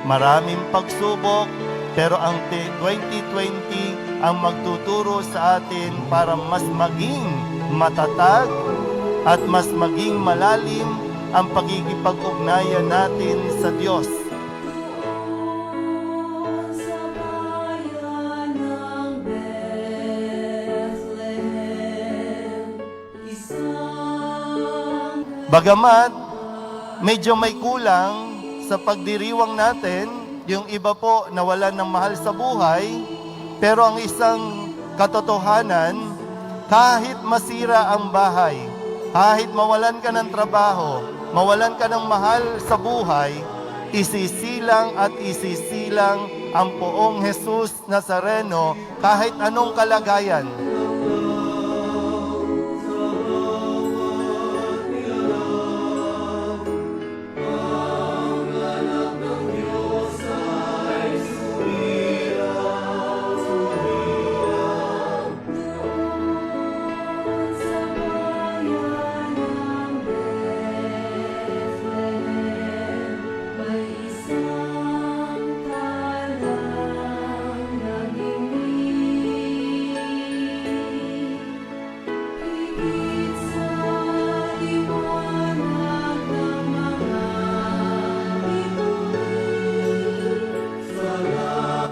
maraming pagsubok, pero ang 2020 ang magtuturo sa atin para mas maging matatag at mas maging malalim ang pagkikipag-ugnayan natin sa Diyos. Bagamat medyo may kulang sa pagdiriwang natin, yung iba po nawalan ng mahal sa buhay, pero ang isang katotohanan, kahit masira ang bahay, kahit mawalan ka ng trabaho, mawalan ka ng mahal sa buhay, isisilang at isisilang ang poong Jesus Nazareno kahit anong kalagayan.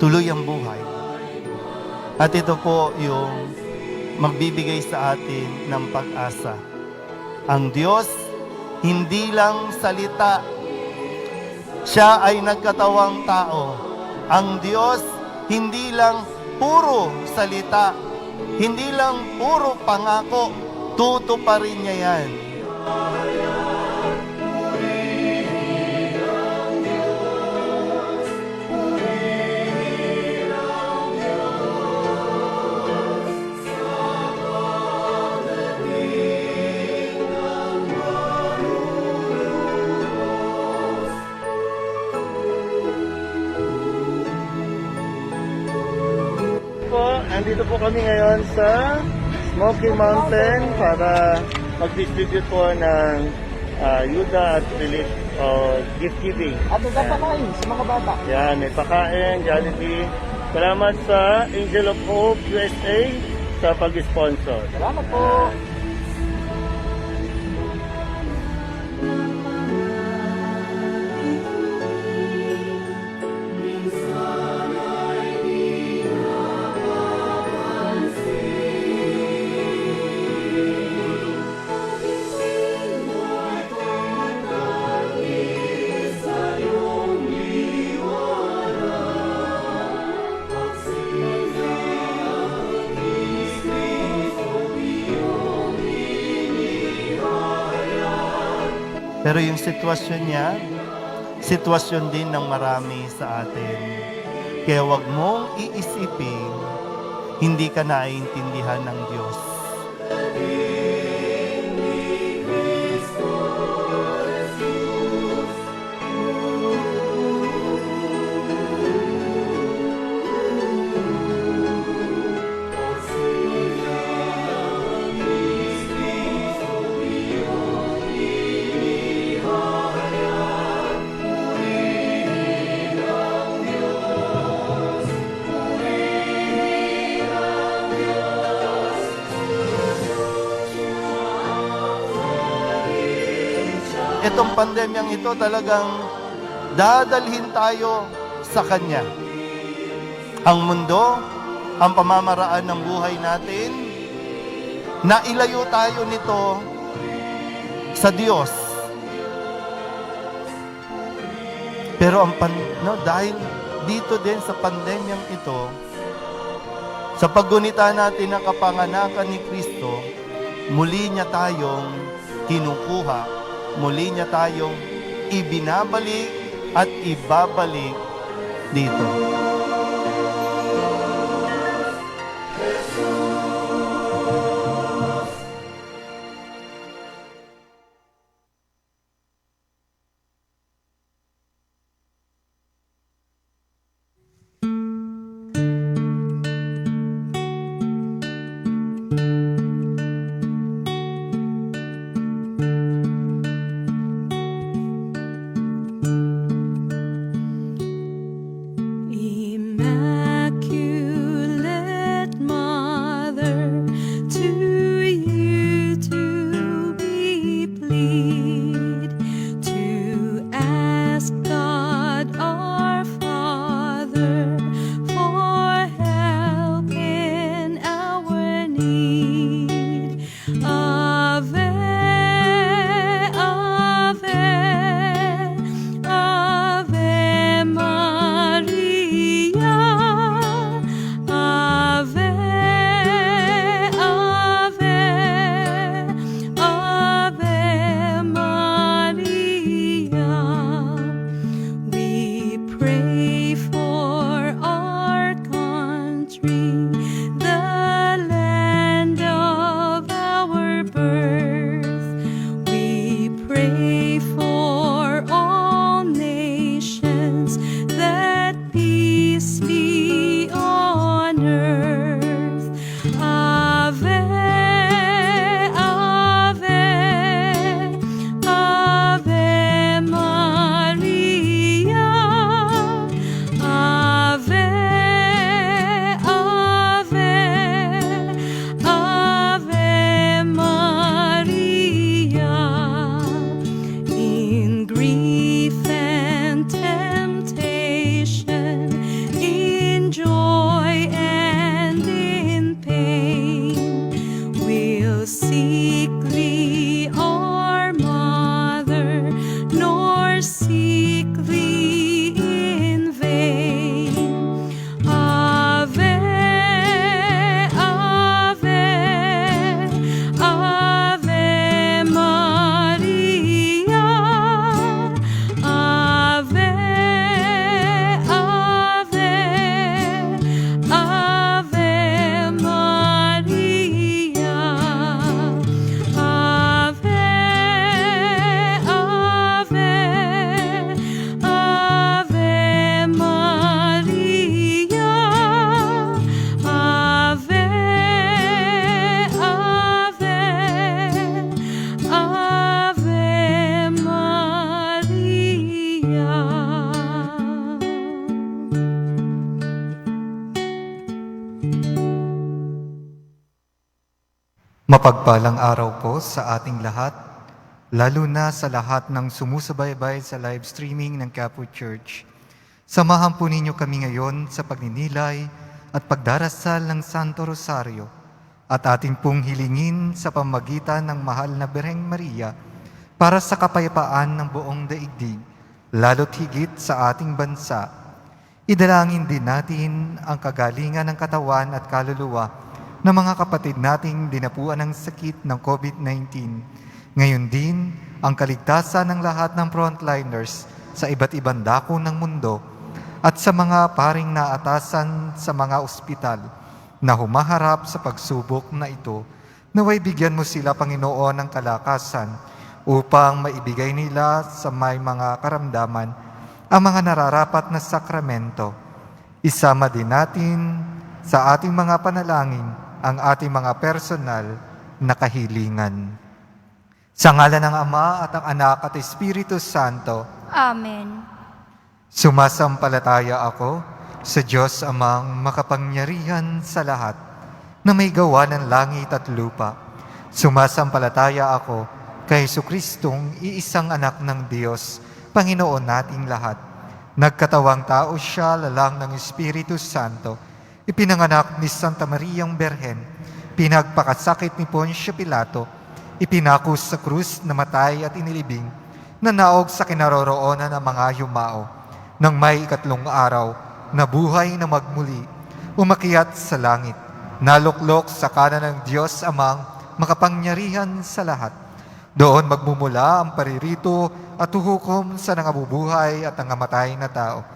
Tuloy ang buhay. At ito po yung magbibigay sa atin ng pag-asa. Ang Diyos, hindi lang salita. Siya ay nagkatawang tao. Ang Diyos, hindi lang puro salita. Hindi lang puro pangako. Tutuparin niya yan. Andito po kami ngayon sa Smoky Mountain para mag-distribute po ng ayuda at relief o gift giving. At nagpapakain sa mga bata. Yan, may pakain, Jollibee. Salamat sa Angel of Hope USA sa pag-sponsor. Salamat po. Pero yung sitwasyon niya, sitwasyon din ng marami sa atin. Kaya wag mong iisipin, hindi ka naiintindihan ng Diyos. Itong pandemyang ito talagang dadalhin tayo sa Kanya. Ang mundo, ang pamamaraan ng buhay natin, nailayo tayo nito sa Diyos. Pero dahil dito din sa pandemyang ito, sa paggunita natin ng kapanganakan ni Kristo, muli niya tayong kinukuha, muli niya tayong ibinabalik at ibabalik dito. will seek thee, our mother, nor seek thee in vain. Ave, Ave, Ave Maria. Ave, Ave, Ave Maria. Ave, Ave, Ave Maria. Ave, Ave, Ave Mapagpalang araw po sa ating lahat, lalo na sa lahat ng sumusubaybay sa live streaming ng Quiapo Church. Samahan po ninyo kami ngayon sa pagninilay at pagdarasal ng Santo Rosario at ating pong hilingin sa pamagitan ng mahal na Birheng Maria para sa kapayapaan ng buong daigdig, lalo't higit sa ating bansa. Idalangin din natin ang kagalingan ng katawan at kaluluwa ng mga kapatid nating dinapuan ng sakit ng COVID-19. Ngayon din, ang kaligtasan ng lahat ng frontliners sa iba't ibang dako ng mundo at sa mga paring naatasan sa mga ospital na humaharap sa pagsubok na ito, naway bigyan mo sila, Panginoon, ng kalakasan upang maibigay nila sa may mga karamdaman ang mga nararapat na sakramento. Isama din natin sa ating mga panalangin ang ating mga personal na kahilingan. Sa ngalan ng Ama at ang Anak at Espiritu Santo. Amen. Sumasampalataya ako sa Diyos Amang makapangyarihan sa lahat, na may gawa ng langit at lupa. Sumasampalataya ako kay Jesucristong iisang anak ng Diyos, Panginoon nating lahat. Nagkatawang tao siya, lalang ng Espiritu Santo, ipinanganak ni Santa Mariang Berhen, pinagpakasakit ni Poncio Pilato, ipinako sa krus, namatay at inilibing, nanaog sa kinaroroonan ng mga yumao. Nang may ikatlong araw, nabuhay na magmuli, umakyat sa langit, naluklok sa kanan ng Diyos Amang makapangyarihan sa lahat. Doon magmumula ang paririto at huhukom sa nangabubuhay at nangamatay na tao.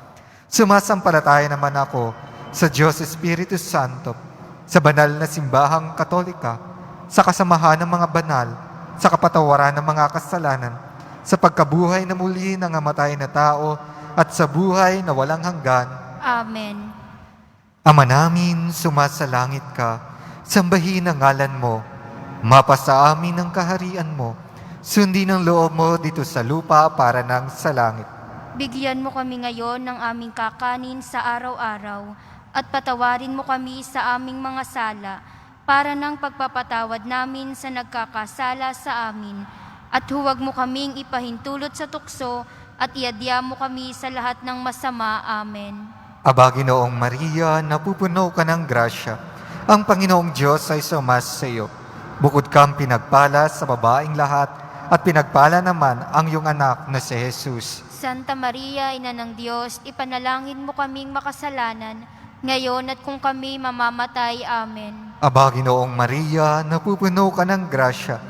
Sumasampalataya naman ako sa Diyos Espiritu Santo, sa banal na simbahang Katolika, sa kasamahan ng mga banal, sa kapatawaran ng mga kasalanan, sa pagkabuhay na muli ng namatay na tao, at sa buhay na walang hanggan. Amen. Ama namin, sumasalangit ka, sambahin ang ngalan mo, mapasa amin ang kaharian mo, sundin ang loob mo dito sa lupa para nang sa langit. Bigyan mo kami ngayon ng aming kakanin sa araw-araw, at patawarin mo kami sa aming mga sala, para ng pagpapatawad namin sa nagkakasala sa amin. At huwag mo kaming ipahintulot sa tukso, at iadya mo kami sa lahat ng masama. Amen. Aba, Ginoong Maria, napupuno ka ng grasya. Ang Panginoong Diyos ay sumas sa iyo. Bukod kang pinagpala sa babaeng lahat, at pinagpala naman ang iyong anak na si Jesus. Santa Maria, Ina ng Diyos, ipanalangin mo kaming makasalanan, ngayon at kung kami mamamatay. Amen. Aba, Ginoong Maria, napupuno ka ng grasya.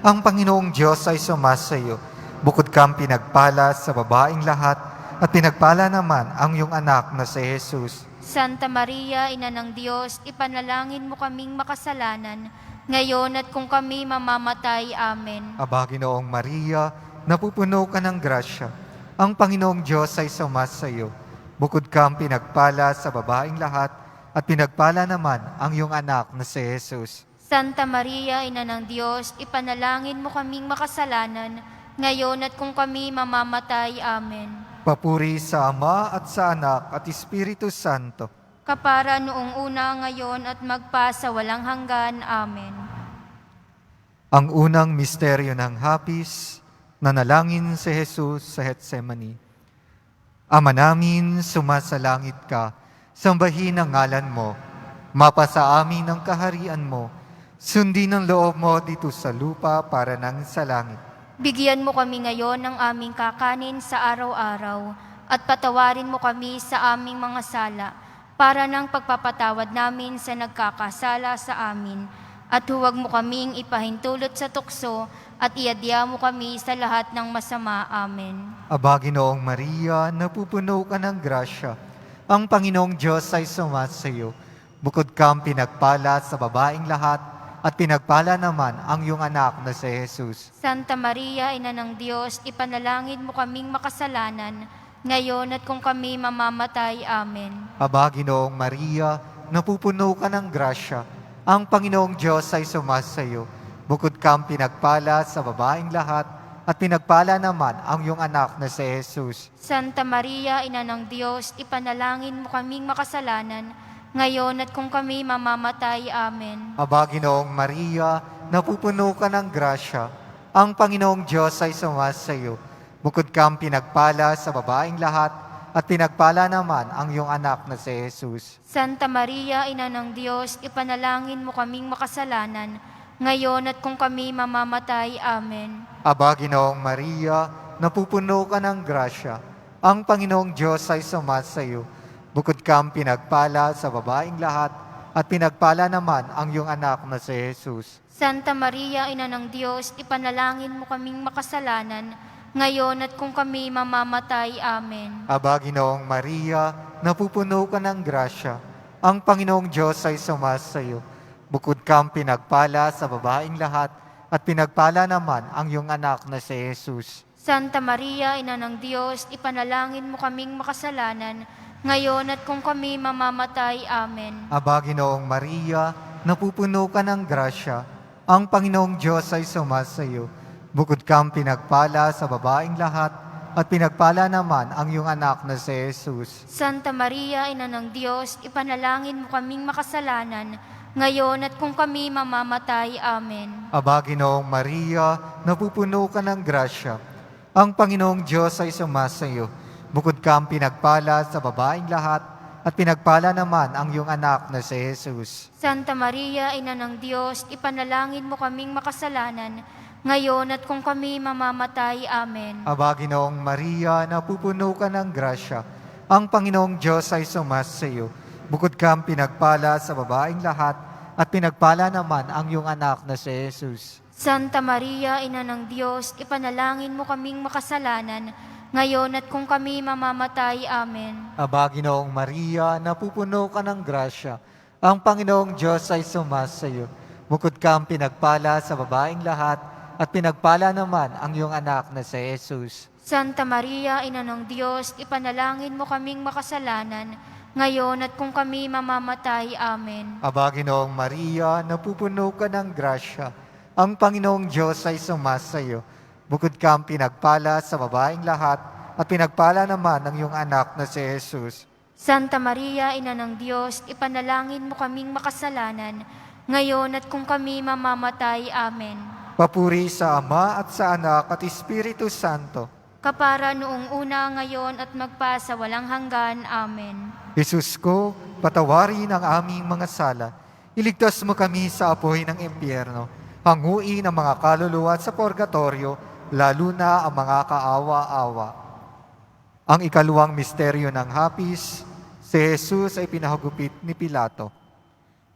Ang Panginoong Diyos ay sumas sa iyo. Bukod kang pinagpala sa babaeng lahat, at pinagpala naman ang iyong anak na si Jesus. Santa Maria, Ina ng Diyos, ipanalangin mo kaming makasalanan, ngayon at kung kami mamamatay. Amen. Aba, Ginoong Maria, napupuno ka ng grasya. Ang Panginoong Diyos ay sumas sa iyo. Bukod kang pinagpala sa babaeng lahat, at pinagpala naman ang iyong anak na si Jesus. Santa Maria, Ina ng Diyos, ipanalangin mo kaming makasalanan, ngayon at kung kami mamamatay. Amen. Papuri sa Ama at sa Anak at Espiritu Santo. Kapara noong una, ngayon at magpa sa walang hanggan. Amen. Ang unang misteryo ng hapis, nanalangin si Jesus sa Getsemani. Ama namin, sumasalangit ka, sambahin ang ngalan mo, mapasa amin ang kaharian mo, Sundin ang loob mo dito sa lupa para nang sa langit. Bigyan mo kami ngayon ng aming kakanin sa araw-araw at patawarin mo kami sa aming mga sala para ng pagpapatawad namin sa nagkakasala sa amin. At huwag mo kaming ipahintulot sa tukso at iadya mo kami sa lahat ng masama. Amen. Aba, Ginoong Maria, napupuno ka ng grasya. Ang Panginoong Diyos ay sumasa iyo. Bukod kang pinagpala sa babaeng lahat, at pinagpala naman ang iyong anak na si Jesus. Santa Maria, Ina ng Diyos, ipanalangin mo kaming makasalanan, ngayon at kung kami mamamatay. Amen. Aba, Ginoong Maria, napupuno ka ng grasya. Ang Panginoong Diyos ay sumasa iyo. Bukod kang pinagpala sa babaeng lahat, at pinagpala naman ang iyong anak na si Jesus. Santa Maria, Ina ng Diyos, ipanalangin mo kaming makasalanan, ngayon at kung kami mamamatay. Amen. Aba, Ginoong Maria, napupuno ka ng grasya. Ang Panginoong Diyos ay sumasa iyo. Bukod kang pinagpala sa babaeng lahat, at pinagpala naman ang iyong anak na si Jesus. Santa Maria, Ina ng Diyos, ipanalangin mo kaming makasalanan, ngayon at kung kami mamamatay. Amen. Aba, Ginoong Maria, napupuno ka ng grasya. Ang Panginoong Diyos ay sumasa iyo. Bukod kang pinagpala sa babaeng lahat, at pinagpala naman ang iyong anak na si Jesus. Santa Maria, Ina ng Diyos, ipanalangin mo kaming makasalanan, ngayon at kung kami mamamatay. Amen. Aba, Ginoong Maria, napupuno ka ng grasya. Ang Panginoong Diyos ay sumasa iyo. Bukod kang pinagpala sa babaeng lahat, at pinagpala naman ang iyong anak na si Jesus. Santa Maria, Ina ng Diyos, ipanalangin mo kaming makasalanan, ngayon at kung kami mamamatay. Amen. Aba, Ginoong Maria, napupuno ka ng grasya. Ang Panginoong Diyos ay sumasa iyo. Bukod kang pinagpala sa babaeng lahat, at pinagpala naman ang iyong anak na si Jesus. Santa Maria, Ina ng Diyos, ipanalangin mo kaming makasalanan, ngayon at kung kami mamamatay. Amen. Aba, Ginoong Maria, napupuno ka ng grasya. Ang Panginoong Diyos ay sumasa iyo. Bukod kang pinagpala sa babaeng lahat, at pinagpala naman ang iyong anak na si Jesus. Santa Maria, Ina ng Diyos, ipanalangin mo kaming makasalanan, ngayon at kung kami mamamatay. Amen. Aba, Ginoong Maria, napupuno ka ng grasya. Ang Panginoong Diyos ay sumasa iyo. Bukod kang pinagpala sa babaeng lahat, at pinagpala naman ang iyong anak na si Jesus. Santa Maria, Ina ng Diyos, ipanalangin mo kaming makasalanan, ngayon at kung kami mamamatay. Amen. Aba, Ginoong Maria, napupuno ka ng grasya. Ang Panginoong Diyos ay sumasa iyo. Bukod kang pinagpala sa babaeng lahat, at pinagpala naman ang iyong anak na si Jesus. Santa Maria, Ina ng Diyos, ipanalangin mo kaming makasalanan, ngayon at kung kami mamamatay. Amen. Aba, Ginoong Maria, napupuno ka ng grasya. Ang Panginoong Diyos ay sumasa iyo. Bukod kang pinagpala sa babaeng lahat, at pinagpala naman ang iyong anak na si Jesus. Santa Maria, Ina ng Diyos, ipanalangin mo kaming makasalanan, ngayon at kung kami mamamatay. Amen. Papuri sa Ama at sa Anak at Espiritu Santo. Kapara noong una, ngayon at magpa sa walang hanggan. Amen. Jesus ko, patawarin ang aming mga sala. Iligtas mo kami sa apoy ng impyerno. Hanguin ang mga kaluluwa sa purgatorio, lalo na ang mga kaawa-awa. Ang ikalawang misteryo ng hapis, si Jesus ay pinahagupit ni Pilato.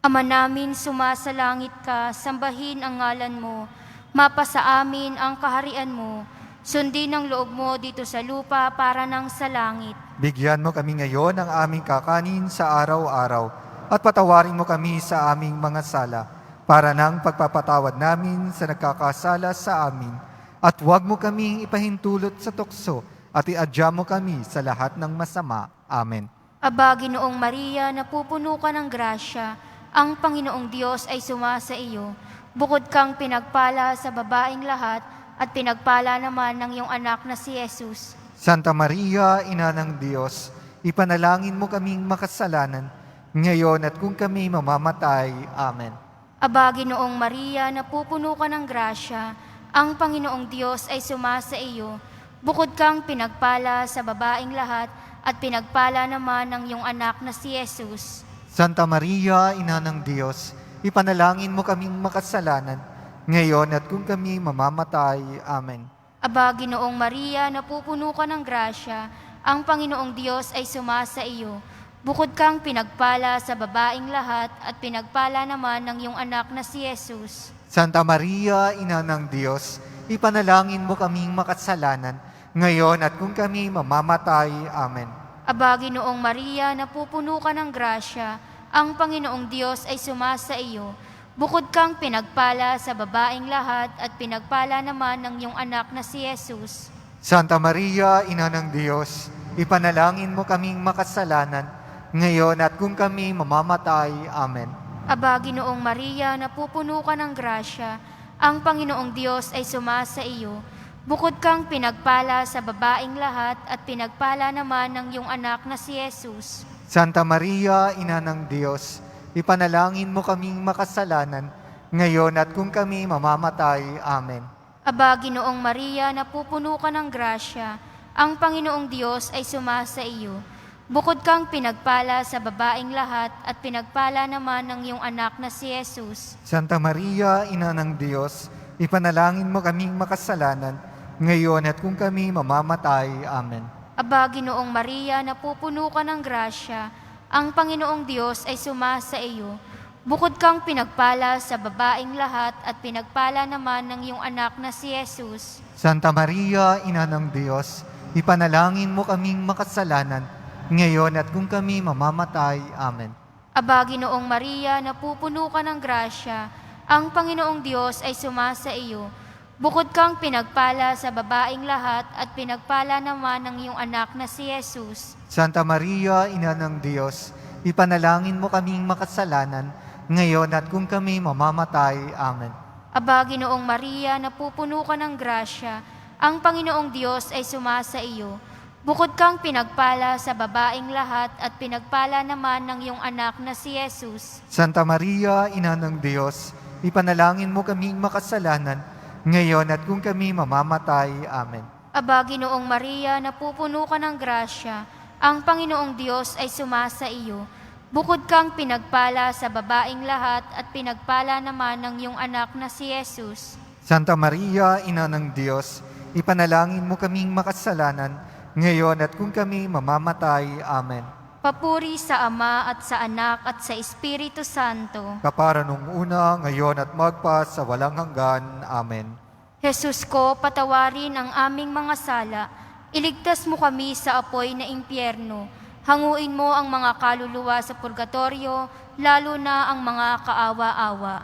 Ama namin, sumasalangit ka, sambahin ang ngalan mo, mapasa amin ang kaharian mo, sundin ang loob mo dito sa lupa para nang sa langit. Bigyan mo kami ngayon ng aming kakanin sa araw-araw, at patawarin mo kami sa aming mga sala, para nang pagpapatawad namin sa nagkakasala sa amin. At huwag mo kaming ipahintulot sa tukso, at iadya mo kami sa lahat ng masama. Amen. Aba, Ginoong Maria, napupuno ka ng grasya, ang Panginoong Diyos ay sumasa iyo. Bukod kang pinagpala sa babaeng lahat, at pinagpala naman ng iyong anak na si Jesus. Santa Maria, Ina ng Diyos, ipanalangin mo kaming makasalanan, ngayon at kung kami mamamatay. Amen. Aba, Ginoong Maria, napupuno ka ng grasya, ang Panginoong Diyos ay sumasa iyo. Bukod kang pinagpala sa babaeng lahat, at pinagpala naman ng iyong anak na si Jesus. Santa Maria, Ina ng Diyos, ipanalangin mo kaming makasalanan, ngayon at kung kami mamamatay. Amen. Aba, Ginoong Maria, napupuno ka ng grasya, ang Panginoong Diyos ay sumasa iyo. Bukod kang pinagpala sa babaing lahat at pinagpala naman ng iyong anak na si Jesus. Santa Maria, Ina ng Diyos, ipanalangin mo kaming makasalanan, ngayon at kung kami mamamatay. Amen. Aba, Ginoong Maria, napupuno ka ng grasya, ang Panginoong Diyos ay sumasa iyo. Bukod kang pinagpala sa babaing lahat at pinagpala naman ng iyong anak na si Jesus. Santa Maria, Ina ng Diyos, ipanalangin mo kaming makasalanan, ngayon at kung kami mamamatay. Amen. Aba, Ginoong Maria, napupuno ka ng grasya, ang Panginoong Diyos ay sumasa iyo. Bukod kang pinagpala sa babaing lahat at pinagpala naman ng iyong anak na si Jesus. Santa Maria, Ina ng Diyos, ipanalangin mo kaming makasalanan, ngayon at kung kami mamamatay. Amen. Aba, Ginoong Maria, napupuno ka ng grasya, ang Panginoong Diyos ay sumasa iyo. Bukod kang pinagpala sa babaing lahat at pinagpala naman ng iyong anak na si Jesus. Santa Maria, Ina ng Diyos, ipanalangin mo kaming makasalanan, ngayon at kung kami mamamatay. Amen. Aba, Ginoong Maria, napupuno ka ng grasya, ang Panginoong Diyos ay sumasa iyo. Bukod kang pinagpala sa babaing lahat at pinagpala naman ng iyong anak na si Jesus. Santa Maria, Ina ng Diyos, ipanalangin mo kaming makasalanan, ngayon at kung kami mamamatay. Amen. Aba, Ginoong Maria, napupuno ka ng grasya, ang Panginoong Diyos ay sumasa iyo. Bukod kang pinagpala sa babaing lahat at pinagpala naman ng iyong anak na si Jesus. Santa Maria, Ina ng Diyos, ipanalangin mo kaming makasalanan, ngayon at kung kami mamamatay. Amen. Aba, Ginoong Maria, napupuno ka ng grasya, ang Panginoong Diyos ay sumasa iyo. Bukod kang pinagpala sa babaing lahat at pinagpala naman ng iyong anak na si Jesus. Santa Maria, Ina ng Diyos, ipanalangin mo kaming makasalanan, ngayon at kung kami mamamatay. Amen. Aba, Ginoong Maria, napupuno ka ng grasya, ang Panginoong Diyos ay sumasa iyo. Bukod kang pinagpala sa babaing lahat at pinagpala naman ng iyong anak na si Jesus. Santa Maria, Ina ng Diyos, ipanalangin mo kaming makasalanan, ngayon at kung kami mamamatay. Amen. Papuri sa Ama at sa Anak at sa Espiritu Santo. Kapara nung una, ngayon at magpa sa walang hanggan. Amen. Jesus ko, patawarin ang aming mga sala. Iligtas mo kami sa apoy na impyerno. Hanguin mo ang mga kaluluwa sa purgatorio, lalo na ang mga kaawa-awa.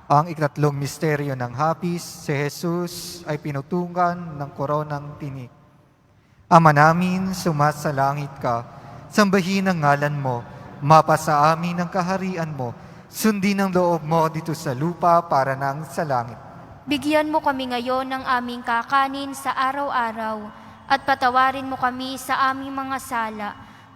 Ang ikatlong misteryo ng hapis, si Jesus ay pinutungan ng koronang tinik. Ama namin, sumasalangit ka, sambahin ang ngalan mo, mapasa amin ang kaharian mo, sundin ang loob mo dito sa lupa para nang sa langit. Bigyan mo kami ngayon ng aming kakanin sa araw-araw, at patawarin mo kami sa aming mga sala,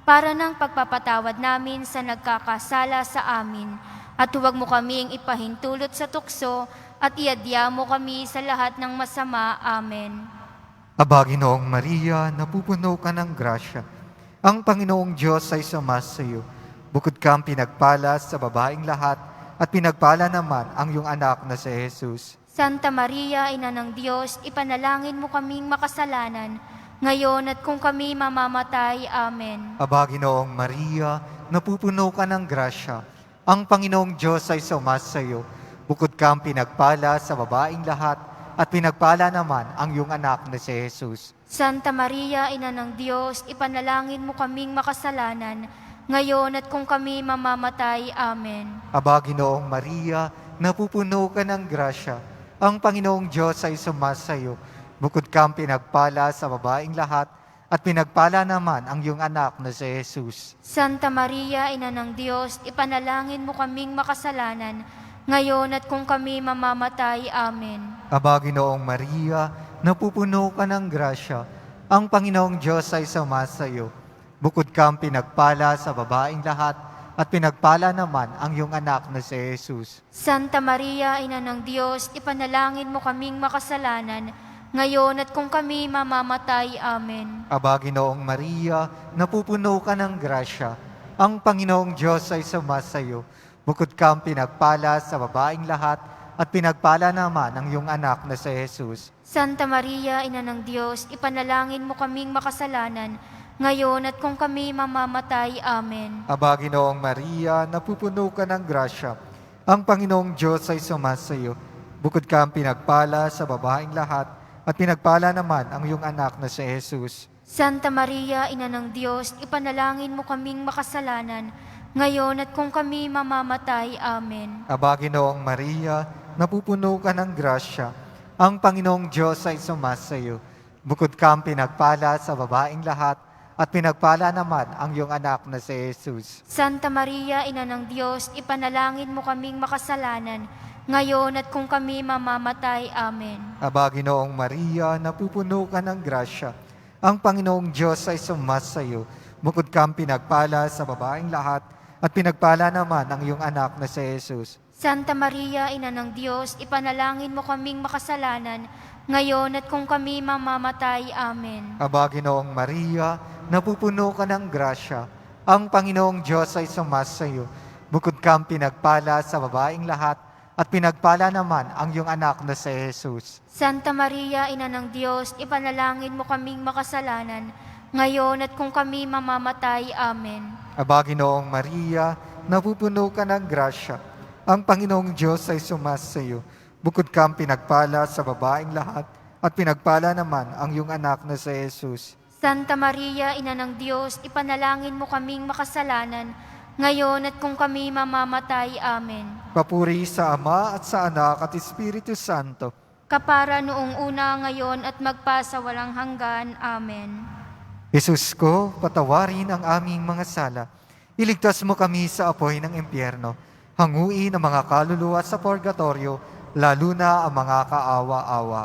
para ng pagpapatawad namin sa nagkakasala sa amin. At huwag mo kaming ipahintulot sa tukso, at iadya mo kami sa lahat ng masama. Amen. Aba, Ginoong Maria, napupuno ka ng grasya. Ang Panginoong Diyos ay sumasa iyo. Bukod kang pinagpala sa babaing lahat, at pinagpala naman ang iyong anak na si Jesus. Santa Maria, Ina ng Diyos, ipanalangin mo kaming makasalanan, ngayon at kung kami mamamatay. Amen. Aba, Ginoong Maria, napupuno ka ng grasya. Ang Panginoong Diyos ay sumasa iyo. Bukod kang pinagpala sa babaing lahat, at pinagpala naman ang iyong anak na si Jesus. Santa Maria, Ina ng Diyos, ipanalangin mo kaming makasalanan, ngayon at kung kami mamamatay. Amen. Aba, Ginoong Maria, napupuno ka ng grasya. Ang Panginoong Diyos ay sumasa iyo. Bukod kang pinagpala sa babaing lahat, at pinagpala naman ang iyong anak na si Jesus. Santa Maria, Ina ng Diyos, ipanalangin mo kaming makasalanan, ngayon at kung kami mamamatay. Amen. Aba, Ginoong Maria, napupuno ka ng grasya. Ang Panginoong Diyos ay sumasa iyo. Bukod kang pinagpala sa babaing lahat, at pinagpala naman ang iyong anak na si Jesus. Santa Maria, Ina ng Diyos, ipanalangin mo kaming makasalanan, ngayon at kung kami mamamatay. Amen. Aba, Ginoong Maria, napupuno ka ng grasya. Ang Panginoong Diyos ay sumasa iyo. Bukod kang pinagpala sa babaeng lahat, at pinagpala naman ang iyong anak na si Jesus. Santa Maria, Ina ng Diyos, ipanalangin mo kaming makasalanan, ngayon at kung kami mamamatay. Amen. Aba, Ginoong Maria, napupuno ka ng grasya. Ang Panginoong Diyos ay sumasa iyo. Bukod kang pinagpala sa babaeng lahat, at pinagpala naman ang iyong anak na si Jesus. Santa Maria, Ina ng Diyos, ipanalangin mo kaming makasalanan, ngayon at kung kami mamamatay. Amen. Aba, Ginoong Maria, napupuno ka ng grasya. Ang Panginoong Diyos ay sumasa iyo. Bukod kang pinagpala sa babaeng lahat, at pinagpala naman ang iyong anak na si Jesus. Santa Maria, Ina ng Diyos, ipanalangin mo kaming makasalanan, ngayon at kung kami mamamatay. Amen. Aba, Ginoong Maria, napupuno ka ng grasya. Ang Panginoong Diyos ay sumasa iyo. Bukod kang pinagpala sa babaeng lahat, at pinagpala naman ang iyong anak na si Jesus. Santa Maria, Ina ng Diyos, ipanalangin mo kaming makasalanan, ngayon at kung kami mamamatay. Amen. Aba, Ginoong Maria, napupuno ka ng grasya. Ang Panginoong Diyos ay sumasa iyo. Bukod kang pinagpala sa babaeng lahat, at pinagpala naman ang iyong anak na si Jesus. Santa Maria, Ina ng Diyos, ipanalangin mo kaming makasalanan, ngayon at kung kami mamamatay. Amen. Aba, Ginoong Maria, napupuno ka ng grasya. Ang Panginoong Diyos ay sumasa iyo. Bukod kang pinagpala sa babaeng lahat, at pinagpala naman ang iyong anak na si Jesus. Santa Maria, Ina ng Diyos, ipanalangin mo kaming makasalanan, ngayon at kung kami mamamatay. Amen. Papuri sa Ama at sa Anak at Espiritu Santo. Kapara noong una, ngayon at magpasawalang hanggan. Amen. Jesus ko, patawarin ang aming mga sala. Iligtas mo kami sa apoy ng impyerno. Hanguin ang mga kaluluwa sa purgatorio, lalo na ang mga kaawa-awa.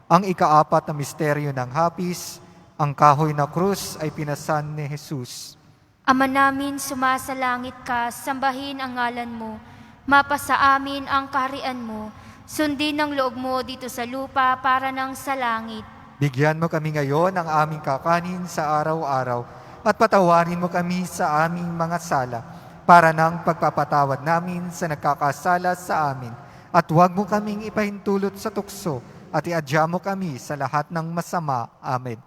Ang ikaapat na misteryo ng hapis, ang kahoy na krus ay pinasan ni Jesus. Ama namin, sumasalangit ka, sambahin ang ngalan mo. Mapasa amin ang kaharian mo. Sundin ang loob mo dito sa lupa para nang sa langit. Bigyan mo kami ngayon ng aming kakanin sa araw-araw at patawarin mo kami sa aming mga sala para ng pagpapatawad namin sa nagkakasala sa amin. At huwag mo kaming ipahintulot sa tukso at iadya mo kami sa lahat ng masama. Amen.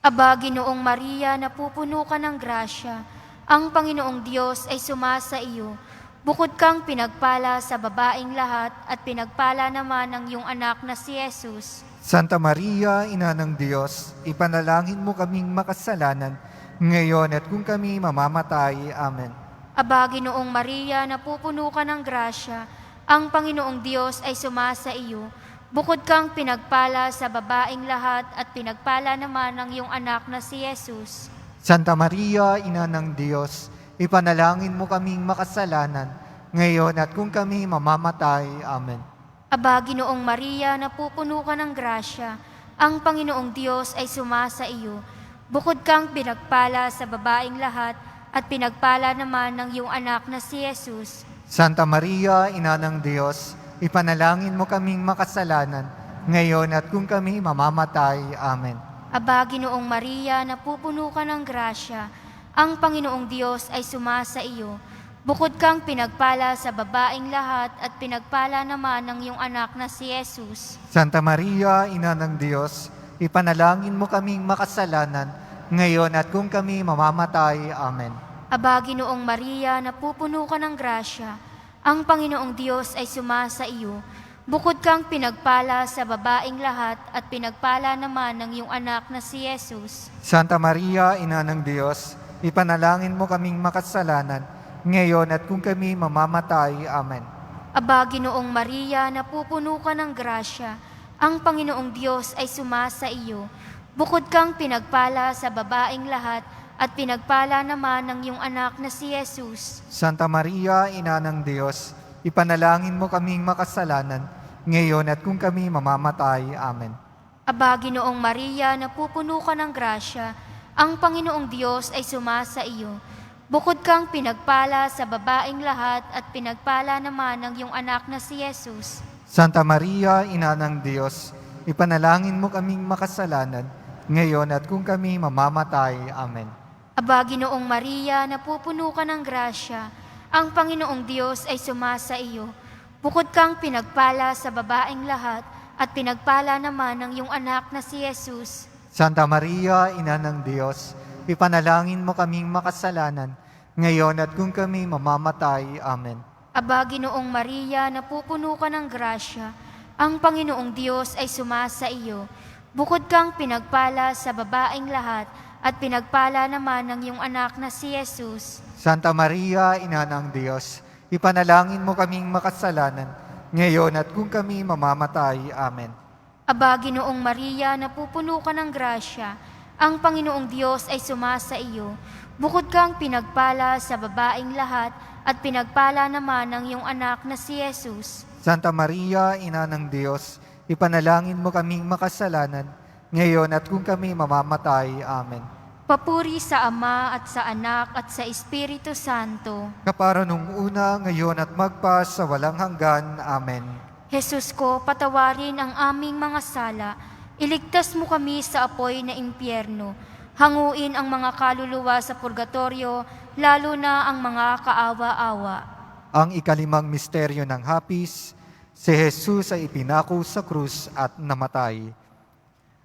Aba, Ginoong Maria, napupuno ka ng grasya. Ang Panginoong Diyos ay sumasa iyo. Bukod kang pinagpala sa babaeng lahat at pinagpala naman ang iyong anak na si Jesus. Santa Maria, Ina ng Diyos, ipanalangin mo kaming makasalanan, ngayon at kung kami mamamatay. Amen. Aba, Ginoong Maria, napupuno ka ng grasya. Ang Panginoong Diyos ay sumasa iyo. Bukod kang pinagpala sa babaeng lahat at pinagpala naman ang iyong anak na si Jesus. Santa Maria, Ina ng Diyos, ipanalangin mo kaming makasalanan, ngayon at kung kami mamamatay. Amen. Aba, Ginoong Maria, napupuno ka ng grasya. Ang Panginoong Diyos ay sumasa iyo. Bukod kang pinagpala sa babaeng lahat at pinagpala naman ng iyong anak na si Jesus. Santa Maria, Ina ng Diyos, ipanalangin mo kaming makasalanan, ngayon at kung kami mamamatay. Amen. Aba, Ginoong Maria, napupuno ka ng grasya. Ang Panginoong Diyos ay sumasa iyo. Bukod kang pinagpala sa babaeng lahat at pinagpala naman ng iyong anak na si Jesus. Santa Maria, Ina ng Diyos, ipanalangin mo kaming makasalanan, ngayon at kung kami mamamatay. Amen. Aba, Ginoong Maria, napupuno ka ng grasya. Ang Panginoong Diyos ay sumasa iyo. Bukod kang pinagpala sa babaeng lahat at pinagpala naman ng iyong anak na si Jesus. Santa Maria, Ina ng Diyos, ipanalangin mo kaming makasalanan, ngayon at kung kami mamamatay. Amen. Aba, Ginoong Maria, napupuno ka ng grasya. Ang Panginoong Diyos ay sumasa iyo. Bukod kang pinagpala sa babaeng lahat at pinagpala naman ng iyong anak na si Jesus. Santa Maria, Ina ng Diyos, ipanalangin mo kaming makasalanan, ngayon at kung kami mamamatay. Amen. Aba, Ginoong Maria, napupuno ka ng grasya. Ang Panginoong Diyos ay sumasa iyo. Bukod kang pinagpala sa babaeng lahat at pinagpala naman ng iyong anak na si Jesus. Santa Maria, Ina ng Diyos, ipanalangin mo kaming makasalanan, ngayon at kung kami mamamatay. Amen. Aba, Ginoong Maria, napupuno ka ng grasya. Ang Panginoong Diyos ay sumasa iyo. Bukod kang pinagpala sa babaeng lahat, at pinagpala naman ng iyong anak na si Jesus. Santa Maria, Ina ng Diyos, ipanalangin mo kaming makasalanan, ngayon at kung kami mamamatay. Amen. Aba, Ginoong Maria, napupuno ka ng grasya. Ang Panginoong Diyos ay sumasa iyo. Bukod kang pinagpala sa babaeng lahat, at pinagpala naman ng iyong anak na si Jesus. Santa Maria, Ina ng Diyos, ipanalangin mo kaming makasalanan, ngayon at kung kami mamamatay. Amen. Aba, Ginoong Maria, napupuno ka ng grasya. Ang Panginoong Diyos ay sumasa iyo. Bukod kang pinagpala sa babaeng lahat, at pinagpala naman ng iyong anak na si Jesus. Santa Maria, Ina ng Diyos, ipanalangin mo kaming makasalanan, ngayon at kung kami mamamatay. Amen. Papuri sa Ama at sa Anak at sa Espiritu Santo. Kapara nung una, ngayon at magpa sa walang hanggan. Amen. Jesus ko, patawarin ang aming mga sala. Iligtas mo kami sa apoy na impyerno. Hanguin ang mga kaluluwa sa purgatorio, lalo na ang mga kaawa-awa. Ang ikalimang misteryo ng hapis, si Jesus ay ipinako sa krus at namatay.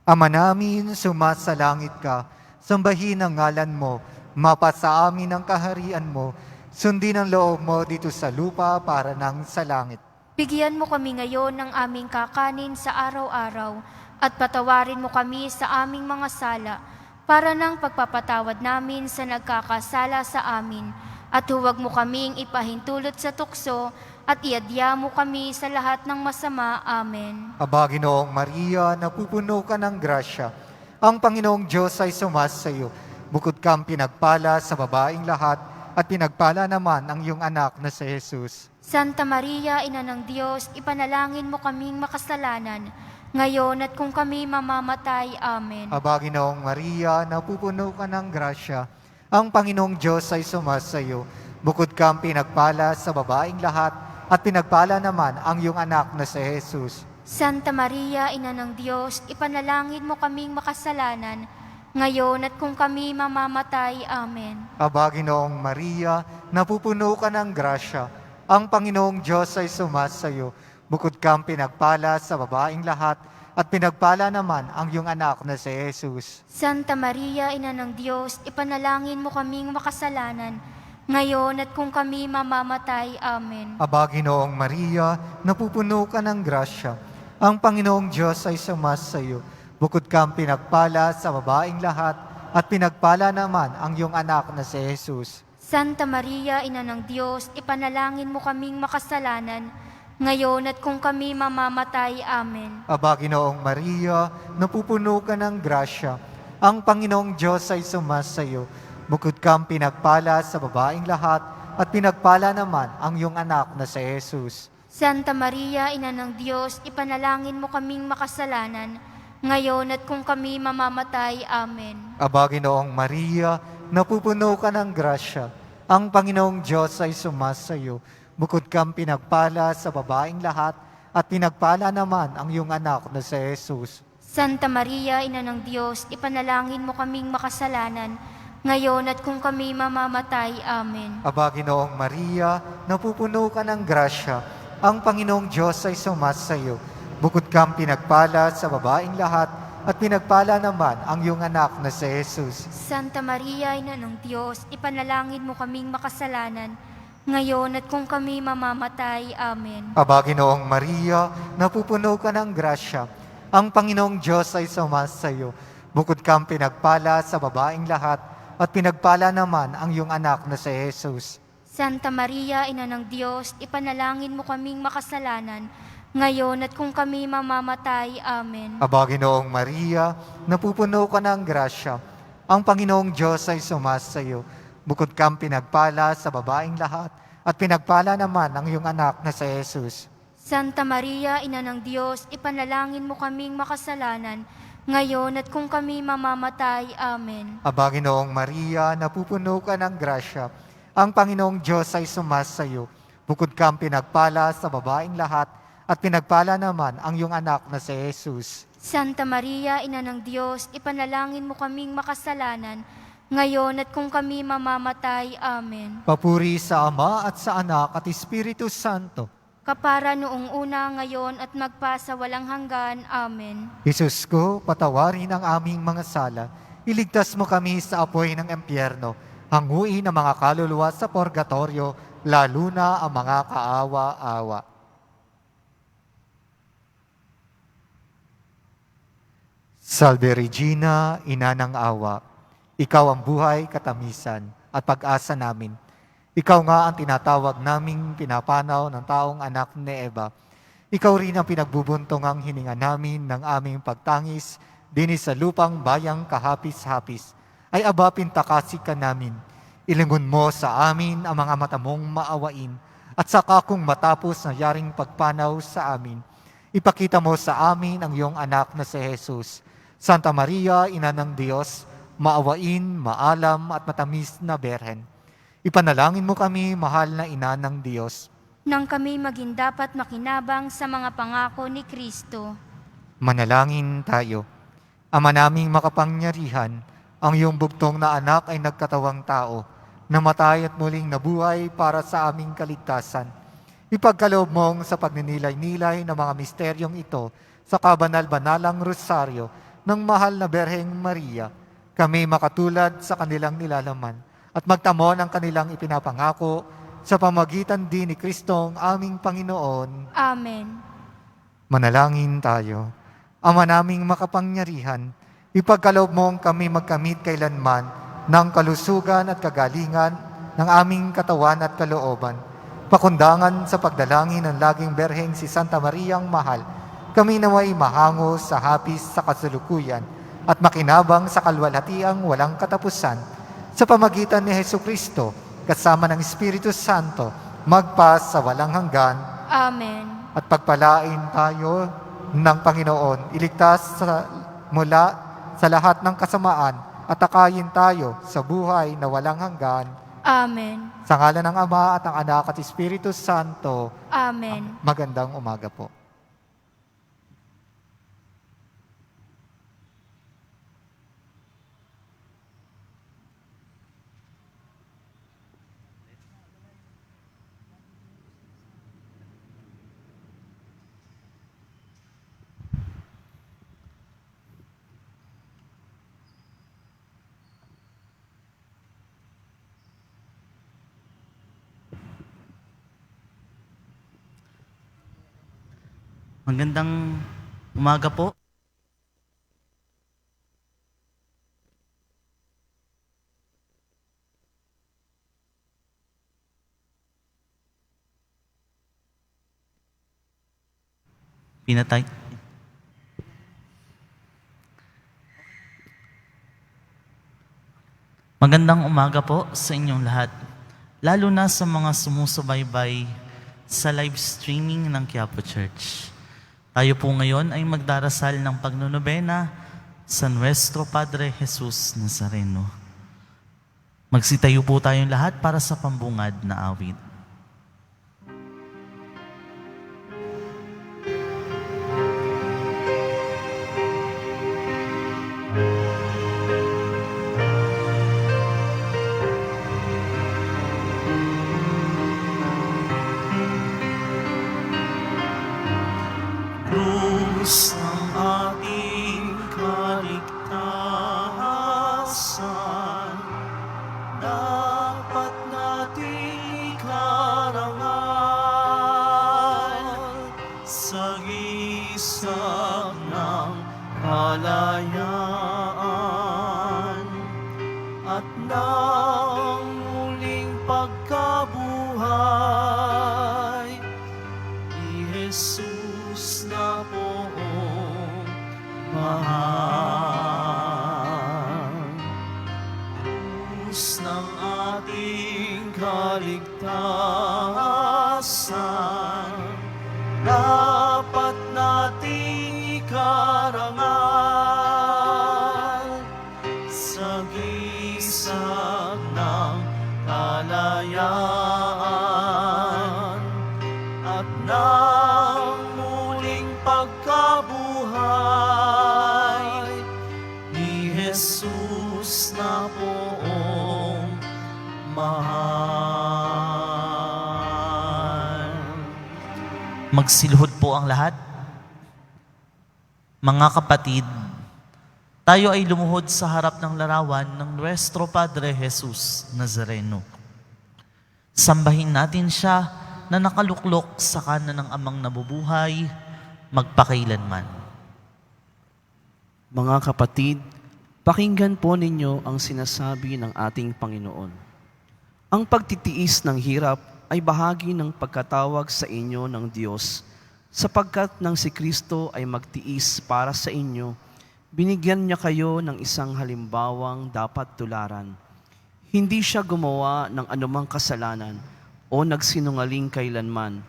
Ama namin, sumasalangit ka, sambahin ang ngalan mo, mapasa amin ang kaharian mo, sundin ang loob mo dito sa lupa para nang sa langit. Bigyan mo kami ngayon ng aming kakanin sa araw-araw, at patawarin mo kami sa aming mga sala, para ng pagpapatawad namin sa nagkakasala sa amin, at huwag mo kaming ipahintulot sa tukso, at iadya mo kami sa lahat ng masama. Amen. Aba, Ginoong Maria, napupuno ka ng grasya. Ang Panginoong Diyos ay sumasa iyo. Bukod kang pinagpala sa babaeng lahat, at pinagpala naman ang iyong anak na si Jesus. Santa Maria, Ina ng Diyos, ipanalangin mo kaming makasalanan, ngayon at kung kami mamamatay. Amen. Aba, Ginoong Maria, napupuno ka ng grasya. Ang Panginoong Diyos ay sumasa iyo. Bukod kang pinagpala sa babaeng lahat, at pinagpala naman ang iyong anak na si Jesus. Santa Maria, Ina ng Diyos, ipanalangin mo kaming makasalanan, ngayon at kung kami mamamatay. Amen. Aba, Ginoong Maria, napupuno ka ng grasya. Ang Panginoong Diyos ay sumasa iyo. Bukod kang pinagpala sa babaeng lahat, at pinagpala naman ang iyong anak na si Jesus. Santa Maria, Ina ng Diyos, ipanalangin mo kaming makasalanan, ngayon at kung kami mamamatay. Amen. Aba, Ginoong Maria, napupuno ka ng grasya. Ang Panginoong Diyos ay sumasa iyo. Bukod kang pinagpala sa babaeng lahat, at pinagpala naman ang iyong anak na si Jesus. Santa Maria, Ina ng Diyos, ipanalangin mo kaming makasalanan, ngayon at kung kami mamamatay. Amen. Aba, Ginoong Maria, napupuno ka ng grasya. Ang Panginoong Diyos ay sumasa iyo. Bukod kang pinagpala sa babaeng lahat, at pinagpala naman ang iyong anak na si Jesus. Santa Maria, Ina ng Diyos, ipanalangin mo kaming makasalanan, ngayon at kung kami mamamatay. Amen. Aba, Ginoong Maria, napupuno ka ng grasya. Ang Panginoong Diyos ay sumasa iyo. Bukod kang pinagpala sa babaeng lahat, at pinagpala naman ang iyong anak na si Jesus. Santa Maria, Ina ng Diyos, ipanalangin mo kaming makasalanan, ngayon at kung kami mamamatay. Amen. Aba, Ginoong Maria, napupuno ka ng grasya. Ang Panginoong Diyos ay sumasa iyo. Bukod kang pinagpala sa babaeng lahat, at pinagpala naman ang iyong anak na si Jesus. Santa Maria, Ina ng Diyos, ipanalangin mo kaming makasalanan, ngayon at kung kami mamamatay. Amen. Aba, Ginoong Maria, napupuno ka ng grasya. Ang Panginoong Diyos ay sumasa iyo. Bukod kang pinagpala sa babaeng lahat, at pinagpala naman ang iyong anak na si Jesus. Santa Maria, Ina ng Diyos, ipanalangin mo kaming makasalanan, ngayon at kung kami mamamatay. Amen. Aba, Ginoong Maria, napupuno ka ng grasya. Ang Panginoong Diyos ay sumasa iyo. Bukod kang pinagpala sa babaeng lahat, at pinagpala naman ang iyong anak na si Jesus. Santa Maria, Ina ng Diyos, ipanalangin mo kaming makasalanan, ngayon at kung kami mamamatay. Amen. Aba, Ginoong Maria, napupuno ka ng grasya. Ang Panginoong Diyos ay sumasa iyo. Bukod kang pinagpala sa babaeng lahat, at pinagpala naman ang iyong anak na si Jesus. Santa Maria, Ina ng Diyos, ipanalangin mo kaming makasalanan, ngayon at kung kami mamamatay. Amen. Papuri sa Ama at sa Anak at Espiritu Santo. Kapara noong una, ngayon at magpa sa walang hanggan. Amen. Jesus ko, patawarin ang aming mga sala. Iligtas mo kami sa apoy ng impyerno. Hanguin ang mga kaluluwa sa purgatorio, lalo na ang mga kaawa-awa. Salve Regina, Ina ng Awa. Ikaw ang buhay, katamisan, at pag-asa namin. Ikaw nga ang tinatawag naming pinapanaw ng taong anak ni Eva. Ikaw rin ang pinagbubuntongang hininga namin ng aming pagtangis, dinis sa lupang bayang kahapis-hapis. Ay aba, pintakasi ka namin. Ilingon mo sa amin ang mga mata mong maawain, at saka kung matapos na yaring pagpanaw sa amin, ipakita mo sa amin ang iyong anak na si Jesus. Santa Maria, Ina ng Diyos, maawain, maalam at matamis na Berhen. Ipanalangin mo kami, mahal na Ina ng Diyos. Nang kami maging dapat makinabang sa mga pangako ni Kristo. Manalangin tayo. Ama naming makapangyarihan, ang iyong bugtong na anak ay nagkatawang tao, namatay at muling nabuhay para sa aming kaligtasan. Ipagkaloob mong sa pagninilay-nilay ng mga misteryong ito sa kabanal-banalang rosaryo ng mahal na Berheng Maria, kami makatulad sa kanilang nilalaman at magtamo ng kanilang ipinapangako sa pamagitan din ni Kristong aming Panginoon. Amen. Manalangin tayo. Ama naming makapangyarihan, ipagkaloob mong kami magkamit kailanman ng kalusugan at kagalingan ng aming katawan at kalooban. Pakundangan sa pagdalangin ng laging Berheng si Santa Mariang Mahal, kami naway mahango sa hapis sa kasulukuyan at makinabang sa kalwalhatiang walang katapusan sa pamagitan ni Hesukristo kasama ng Espiritu Santo magpas sa walang hanggan. Amen. At pagpalain tayo ng Panginoon, iligtas mula sa lahat ng kasamaan at takayin tayo sa buhay na walang hanggan. Amen. Sa ngalan ng Ama at ng Anak at Espiritu Santo. Amen. Magandang umaga po. Magandang umaga po. Pinatay. Magandang umaga po sa inyong lahat, lalo na sa mga sumusubaybay sa live streaming ng Quiapo Church. Tayo po ngayon ay magdarasal ng pagnonobena sa Nuestro Padre Jesus Nazareno. Magsitayo po tayong lahat para sa pambungad na awit. Krus ng ating kaligtasan, dapat nating ikarangal sa gisag ng kalayaan at ng muling pagkabuhay ni Jesus na poong mahal. Krus ng ating kaligtasan, dapat nating ikarangal sa gisag ng kalayaan at ng muling pagkabuhay ni Jesus na poong mahal. Magsilhod po ang lahat. Mga kapatid, tayo ay lumuhod sa harap ng larawan ng Nuestro Padre Jesus Nazareno. Sambahin natin siya na nakaluklok sa kanan ng Amang nabubuhay, magpakailanman. Mga kapatid, pakinggan po ninyo ang sinasabi ng ating Panginoon. Ang pagtitiis ng hirap ay bahagi ng pagkatawag sa inyo ng Diyos, sapagkat nang si Kristo ay magtiis para sa inyo, binigyan niya kayo ng isang halimbawang dapat tularan. Hindi siya gumawa ng anumang kasalanan o nagsinungaling kailanman.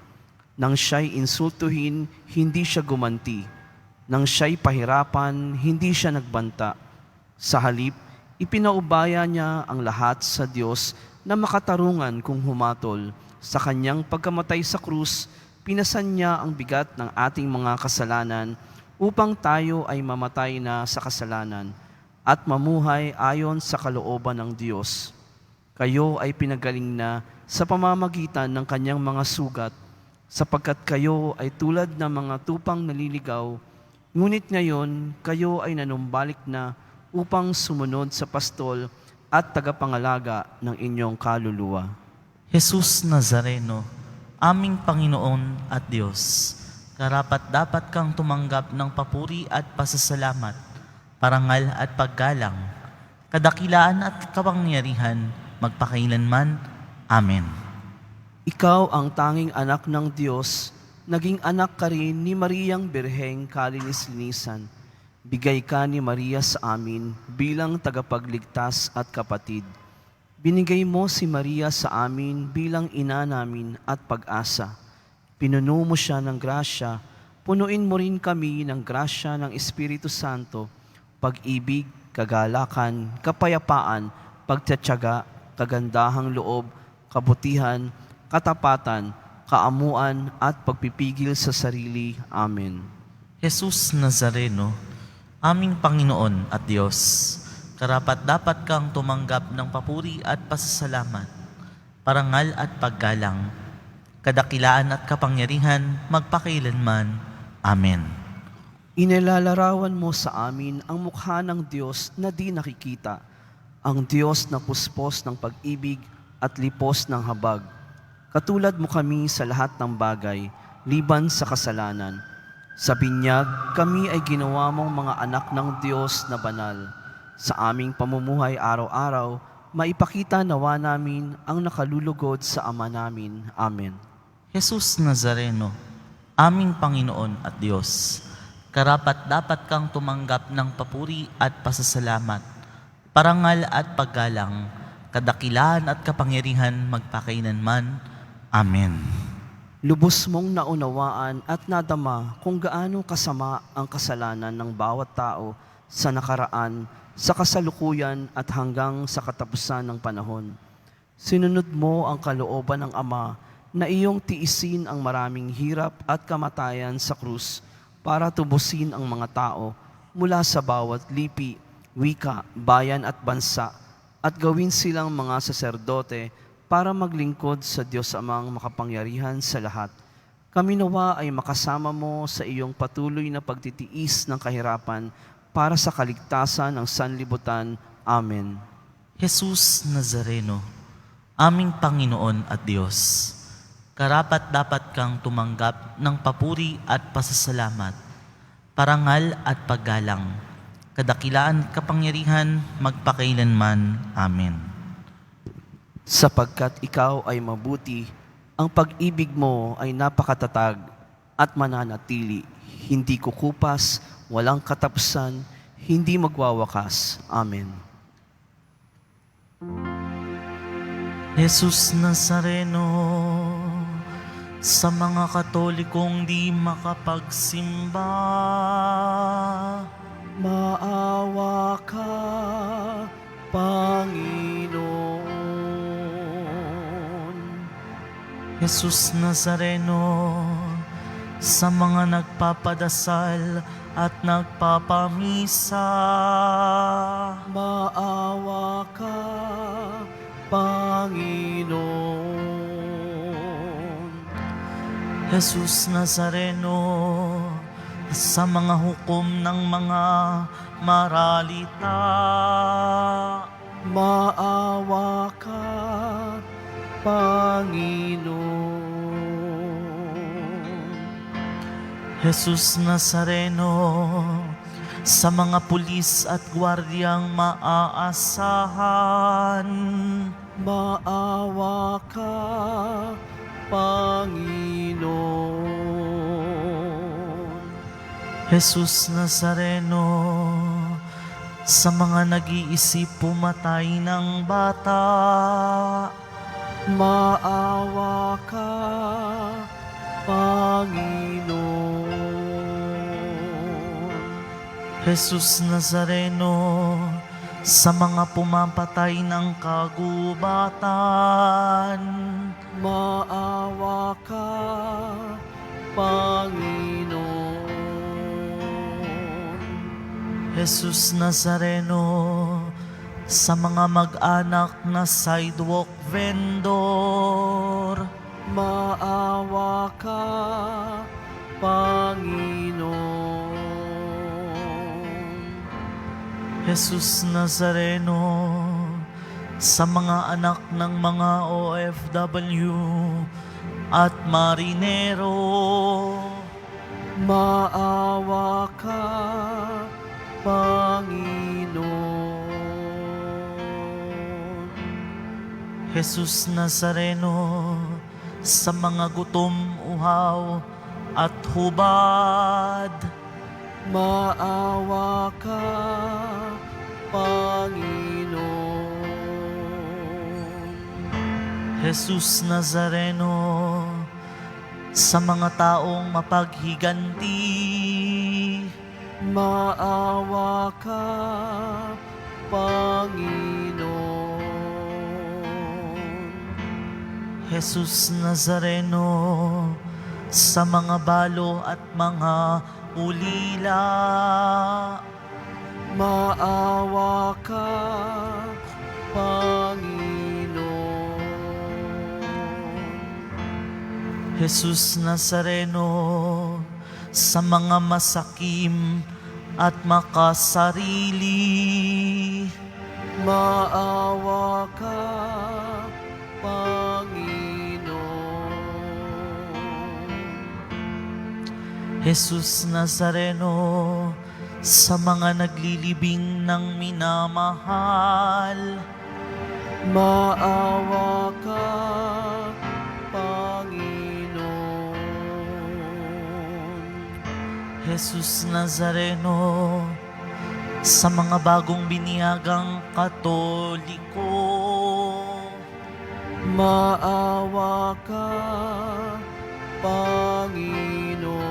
Nang siya'y insultuhin, hindi siya gumanti. Nang siya'y pahirapan, hindi siya nagbanta. Sa halip, ipinaubaya niya ang lahat sa Diyos na makatarungan kung humatol. Sa kanyang pagkamatay sa krus, pinasan niya ang bigat ng ating mga kasalanan upang tayo ay mamatay na sa kasalanan at mamuhay ayon sa kalooban ng Diyos. Kayo ay pinagaling na sa pamamagitan ng kanyang mga sugat, sapagkat kayo ay tulad ng mga tupang naliligaw, ngunit ngayon kayo ay nanumbalik na upang sumunod sa pastol at tagapangalaga ng inyong kaluluwa. Jesus Nazareno, aming Panginoon at Diyos, karapat-dapat kang tumanggap ng papuri at pasasalamat, parangal at paggalang, kadakilaan at kapangyarihan, magpakailanman. Amen. Ikaw ang tanging anak ng Diyos, naging anak ka rin ni Mariang Birheng Kalinis-linisan. Bigay ka ni Maria sa amin bilang tagapagligtas at kapatid. Binigay mo si Maria sa amin bilang ina namin at pag-asa. Pinuno mo siya ng grasya, punuin mo rin kami ng grasya ng Espiritu Santo, pag-ibig, kagalakan, kapayapaan, pagtatyaga, kagandahang loob, kabutihan, katapatan, kaamuan at pagpipigil sa sarili. Amen. Jesus Nazareno, aming Panginoon at Diyos, karapat-dapat kang tumanggap ng papuri at pasasalamat, parangal at paggalang, kadakilaan at kapangyarihan, magpakailanman. Amen. Inilalarawan mo sa amin ang mukha ng Diyos na di nakikita, ang Diyos na puspos ng pag-ibig at lipos ng habag. Katulad mo kami sa lahat ng bagay, liban sa kasalanan. Sa binyag, kami ay ginawa mong mga anak ng Diyos na banal. Sa aming pamumuhay araw-araw, maipakita nawa namin ang nakalulugod sa Ama namin. Amen. Jesus Nazareno, aming Panginoon at Diyos, karapat-dapat kang tumanggap ng papuri at pasasalamat, parangal at paggalang, kadakilaan at kapangyarihan, magpakailanman. Amen. Lubos mong naunawaan at nadama kung gaano kasama ang kasalanan ng bawat tao sa nakaraan, sa kasalukuyan at hanggang sa katapusan ng panahon. Sinunod mo ang kalooban ng Ama na iyong tiisin ang maraming hirap at kamatayan sa krus para tubusin ang mga tao mula sa bawat lipi, wika, bayan at bansa at gawin silang mga saserdote para maglingkod sa Diyos Amang makapangyarihan sa lahat. Kami nawa ay makasama mo sa iyong patuloy na pagtitiis ng kahirapan para sa kaligtasan ng sanlibutan. Amen. Jesus Nazareno, aming Panginoon at Diyos, karapat-dapat kang tumanggap ng papuri at pasasalamat, parangal at paggalang, kadakilaan at kapangyarihan, magpakailanman. Amen. Sapagkat ikaw ay mabuti, ang pag-ibig mo ay napakatatag at mananatili, hindi kukupas, walang katapusan, hindi magwawakas. Amen. Jesus Nazareno, sa mga Katolikong di makapagsimba, Maawa ka, Panginoon. Jesus Nazareno, sa mga nagpapadasal at nagpapamisa, Maawa ka, Panginoon. Jesus Nazareno, sa mga hukom ng mga maralita, Maawa ka, Panginoon. Jesus Nazareno, sa mga pulis at gwardyang maaasahan, Maawa ka, Panginoon. Jesus Nazareno, sa mga nag-iisip pumatay ng bata, Maawa ka, Panginoon. Jesus Nazareno, sa mga pumapatay ng kagubatan, Maawa ka, Panginoon. Jesus Nazareno, sa mga mag-anak na sidewalk vendor, Maawa ka, Panginoon. Jesus Nazareno, sa mga anak ng mga OFW at marinero, Maawa ka, Panginoon. Jesus Nazareno, sa mga gutom, uhaw at hubad, Maawa ka, Panginoon. Jesus Nazareno, sa mga taong mapaghiganti, Maawa ka, Panginoon. Jesus Nazareno, sa mga balo at mga ulila, Maawa ka, Panginoon. Jesus Nazareno, sa mga masakim at makasarili, Maawa ka, Panginoon. Jesus Nazareno, sa mga naglilibing ng minamahal, Maawa ka, Panginoon. Jesus Nazareno, sa mga bagong biniyagang Katoliko, Maawa ka, Panginoon.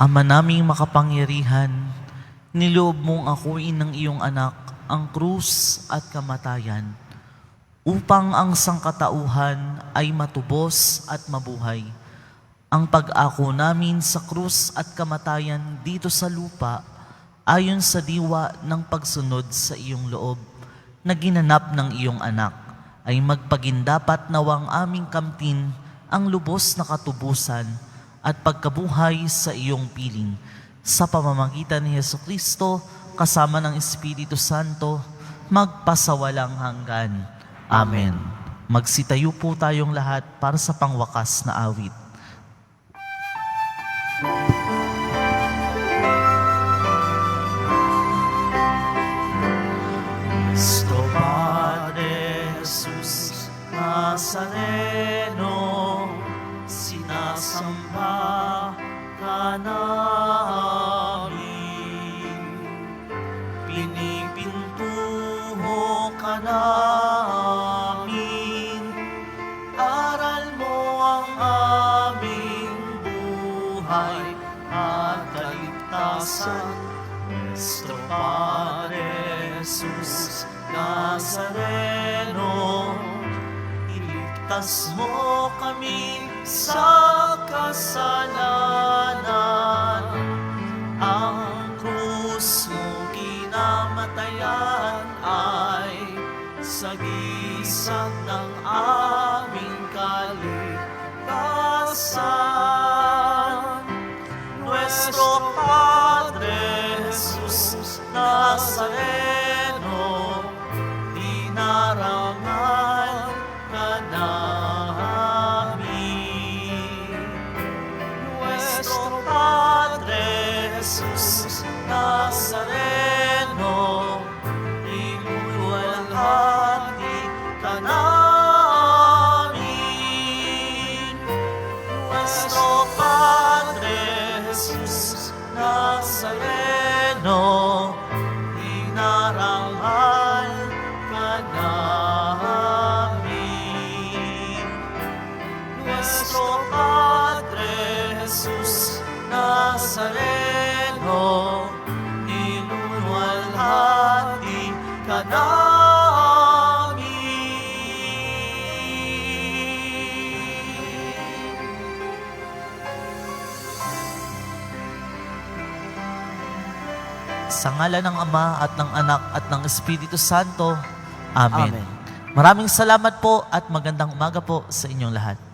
Ama naming makapangyarihan, niloob mong akuin ng iyong anak ang krus at kamatayan, upang ang sangkatauhan ay matubos at mabuhay. Ang pag-ako namin sa krus at kamatayan dito sa lupa, ayon sa diwa ng pagsunod sa iyong loob, na ginanap ng iyong anak, ay magpagindapat nawang aming kamtin ang lubos na katubusan at pagkabuhay sa iyong piling. Sa pamamagitan ni Jesucristo, kasama ng Espiritu Santo, magpasawalang hanggan. Amen. Magsitayo po tayong lahat para sa pangwakas na awit. Cristo Padre Jesus Nazareno, sinasamba ka namin, pinipintuho ka namin, aral mo ang aming buhay at kaligtasan. Cristo Padre Jesus Nazareno, iligtas mo kami sa kasalanan. Ang krus mo Nazareno, dinarangal ka namin. Nuestro Padre Jesus Nazareno, inuluwalhati ka namin. Nuestro Padre Jesus Nazareno, dinarangal ka namin. Nuestro Padre Jesus Nazareno, inuluwalhati ka namin. Sa ngala ng Ama at ng Anak at ng Espiritu Santo. Amen. Amen. Maraming salamat po at magandang umaga po sa inyong lahat.